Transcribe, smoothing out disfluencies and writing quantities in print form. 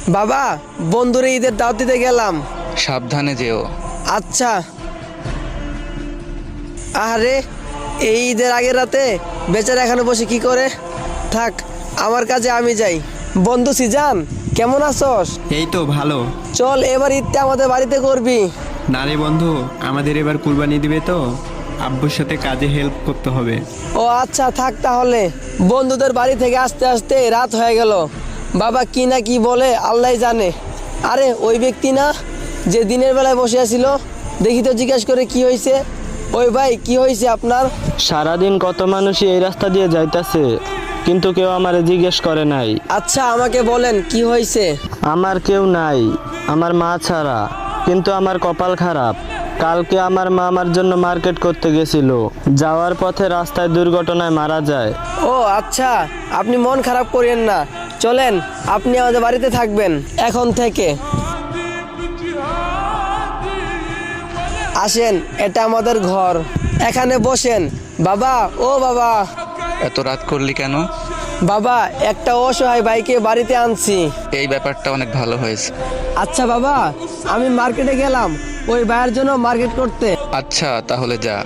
বাবা, বন্ধুরে ঈদের দাওয়াত দিতে গেলাম। সাবধানে যেও। আচ্ছা। আরে, এই ঈদের আগের রাতে বেচারা এখানে বসে কি করে? থাক, আমার কাজে আমি যাই। বন্ধু সিজান, কেমন আছস? এই তো ভালো। চল এবার ঈদটা আমাদের বাড়িতে করবি। না রে বন্ধু, আমাদের এবার কুরবানি দিবে তো, আব্বুর সাথে কাজে হেল্প করতে হবে। ও আচ্ছা, থাক তাহলে। বন্ধুদের বাড়ি থেকে আসতে আসতে রাত হয়ে গেল। বাবা কি না কি বলে আল্লাহ জানে। আরে ওই ব্যক্তি না যে দিনের বেলায় বসে আছিল? দেখি তো, জিজ্ঞেস করে কি হয়েছে। ওই ভাই, কি হয়েছে আপনার? সারাদিন কত মানুষই এই রাস্তা দিয়ে যাইতাছে, কিন্তু কেউ আমারে জিজ্ঞেস করে নাই। আচ্ছা, আমাকে বলেন কি হয়েছে। আমার কেউ নাই, আমার মা ছাড়া। কিন্তু আমার কপাল খারাপ। কালকে আমার মা আমার জন্য মার্কেট করতে গেছিল, যাওয়ার পথে রাস্তায় দুর্ঘটনায় মারা যায়। ও আচ্ছা, আপনি মন খারাপ করেন না। চলেন, আপনি আমাদের বাড়িতে থাকবেন এখন থেকে। আসেন, এটা আমাদের ঘর, এখানে বসেন। বাবা, ও বাবা। এত রাত করলি কেন? বাবা, একটা অসহায় ভাইকে বাড়িতে আনছি। এই ব্যাপারটা অনেক ভালো হয়েছে। আচ্ছা বাবা, আমি মার্কেটে গেলাম ওই ভাইয়ের জন্য মার্কেট করতে। আচ্ছা, তাহলে যা।